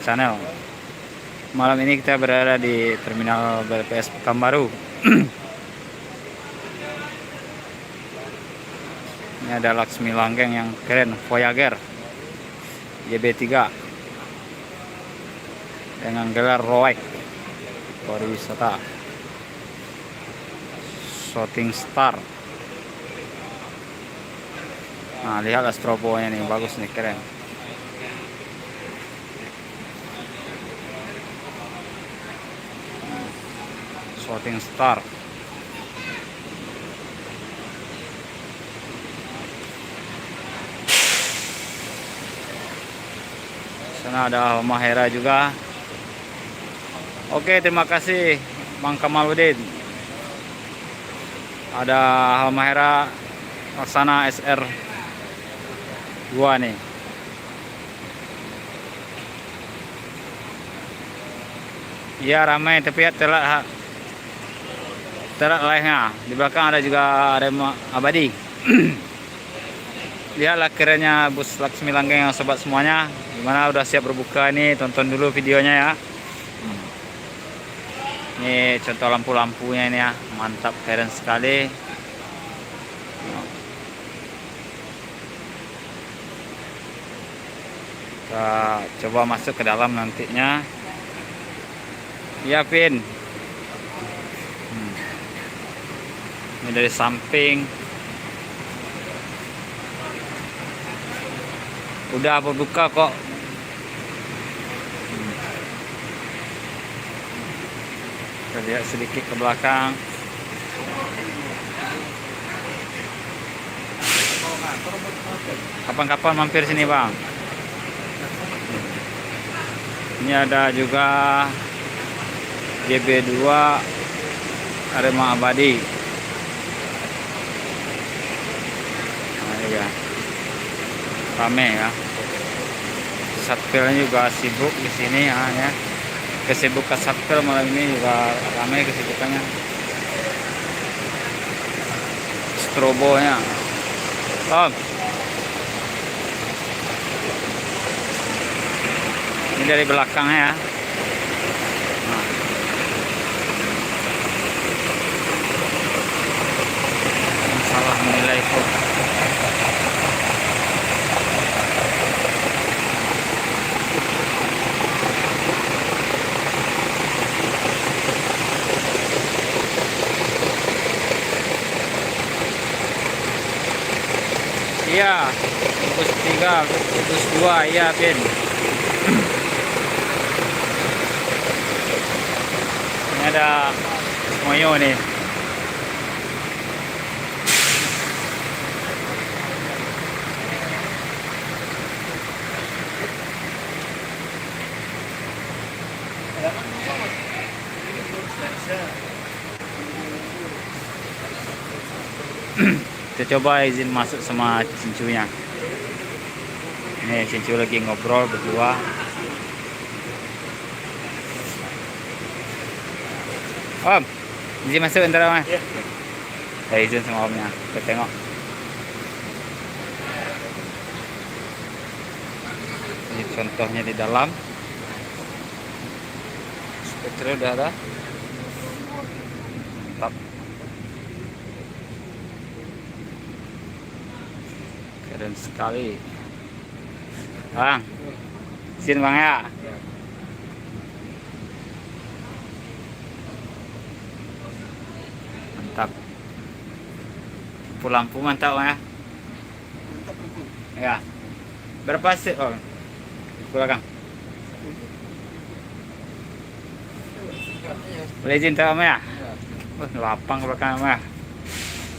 Channel. Malam ini kita berada di terminal BLPS Pekanbaru. Ini ada Laksmi Langgeng yang keren, Voyager YB3 dengan gelar ROEC pariwisata. Shooting Star. Nah, lihatlah strobonya nih, bagus nih, keren. Shooting Star. Sana ada Halmahera juga. Oke, terima kasih Bang Kamaludin. Ada Halmahera Laksana SR 2 nih. Iya, ramai tapi ya telat lainnya. Di belakang ada juga Arema Abadi. Lihatlah kerennya bus Laksmi Langgeng yang sobat semuanya. Gimana, udah siap berbuka nih? Tonton dulu videonya ya. Ini contoh lampu-lampunya ini ya, mantap, keren sekali. Kita coba masuk ke dalam nantinya. Iya, Pin. Ini dari samping. Udah berbuka kok. Kita lihat sedikit ke belakang. Kapan-kapan mampir sini, Bang. Ini ada juga GB2 Arema Abadi. Nah, ya. Rame ya. Satpilnya juga sibuk di sini ya. Kesibukan satpil malam ini juga ramai kesibukannya. Strobonya. Oh. Ini dari belakangnya ya. Nah. Salah menilai itu. Iya, bus 3, bus 2, iya, Pin. Ini ada Moyo nih. Kita coba izin masuk sama cincunya. Nih, cincu lagi ngobrol berdua. Om, izin masuk ntar, Om. Iya. Saya izin sama Omnya. Kita tengok. Ini contohnya di dalam. Spektre udah ada. Mantap. Keren sekali. Bang, izin Bang ya. Mantap. Lampu mantap Bang ya. Ya. Berapa sih? Oh, belakang. Boleh izin Bang ya? Lapang ke belakang Bang ya.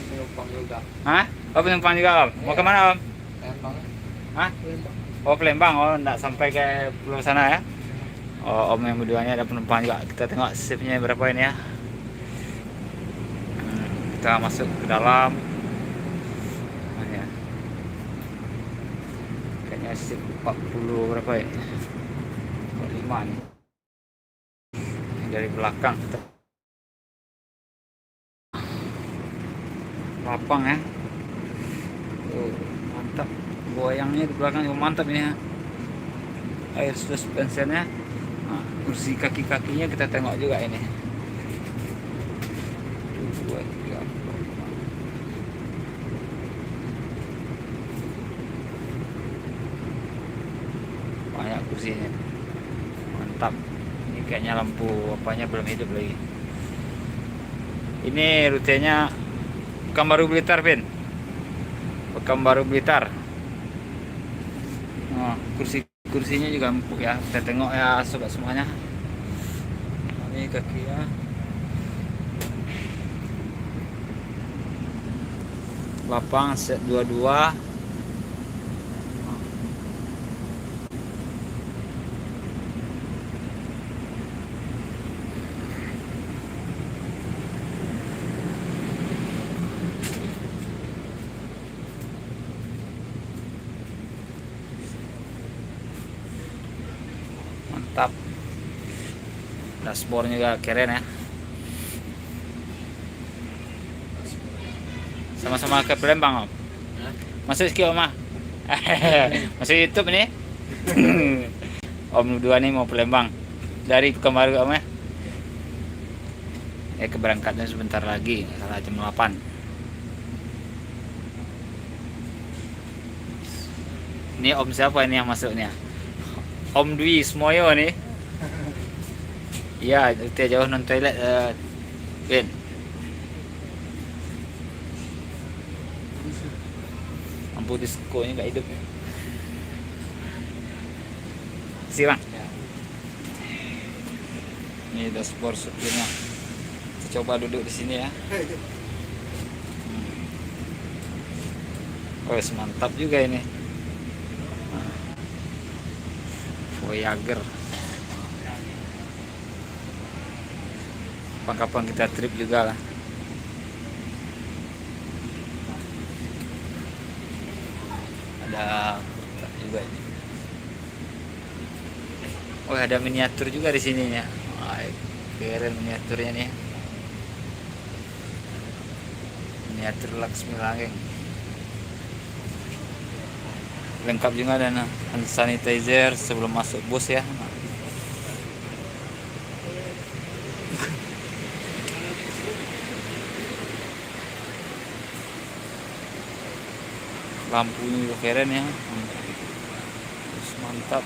Penumpang juga. Hah? Oh, penumpang juga Om. Mau kemana Om? Palembang. Hah? Oh, Palembang. Oh, enggak sampai ke pulau sana ya. Oh, Om yang berduanya ada penumpang juga. Kita tengok shiftnya berapa ini ya. Kita masuk ke dalam. Nah, ya. Kayaknya shift 40 berapa ya? 45 nih. Dari belakang kita. Lapang ya. Mantap. Goyangnya di belakang juga mantap ini ya. air suspensionnya. Nah, kursi kaki-kakinya kita tengok juga ini. 2, 3, 4, 5. Banyak kursinya, mantap. Ini kayaknya lampu apanya belum hidup lagi. Ini rutenya Pekanbaru Blitar, Vin. Pekanbaru Blitar. Oh, kursinya juga empuk ya. Kita tengok ya sobat semuanya. Ini kakinya. Lapang set 22. Mantap. Dashboardnya juga keren ya. Sama-sama ke Palembang, Om. Masuk sikit, Om. Masuk YouTube nih. Om berdua nih mau Palembang dari Pekanbaru, Om ya. Keberangkatnya sebentar lagi, salah jam 8. Ini Om siapa ini yang masuknya? Om Dwi Semoyo nih. Iya, itu jauh non toilet, Ben. Lampu diskonya nggak hidup. Sih bang. Ini dashboard supirnya. Kita coba duduk di sini ya. Oh, mantap juga ini. Voyager. Kapan-kapan kita trip juga lah. Ada juga. Oh, ada miniatur juga di sini ya. Keren miniaturnya nih. Miniatur Laksmi Langgeng. Lengkap juga dan hand sanitizer sebelum masuk bus ya. Lampunya juga keren ya. Terus mantap.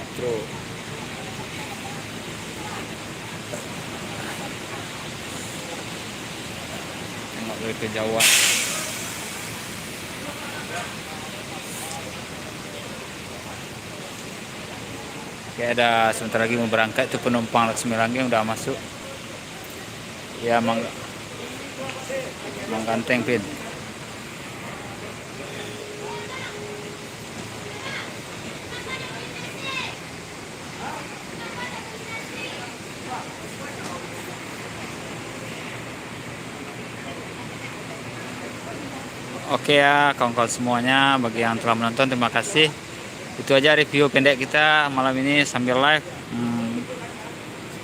Putro. Tengok dari kejauhan. Kayak ada sebentar lagi mau berangkat itu penumpang Laksmi Langgeng udah masuk. Ya Mangganteng, Pin. Oke ya kawan-kawan semuanya, bagi yang telah menonton terima kasih. Itu aja review pendek kita malam ini sambil live.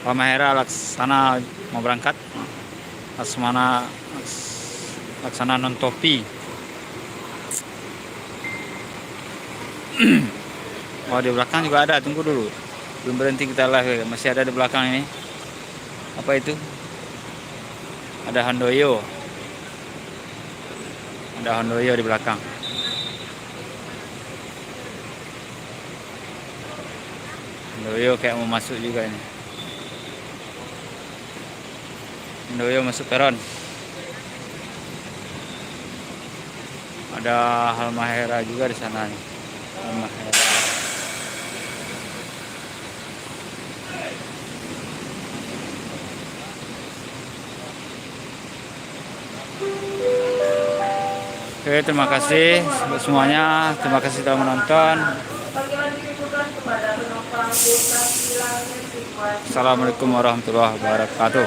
Halmahera Laksana mau berangkat. Laksana non topi. Oh, di belakang juga ada, tunggu dulu. Belum berhenti kita live, masih ada di belakang ini. Apa itu? Ada Handoyo. Ada Handoyo di belakang. Handoyo kayak mau masuk juga ini. Handoyo masuk peron. Ada Halmahera juga di sana nih. Halmahera. Oke, terima kasih semuanya. Terima kasih telah menonton. Assalamualaikum warahmatullahi wabarakatuh.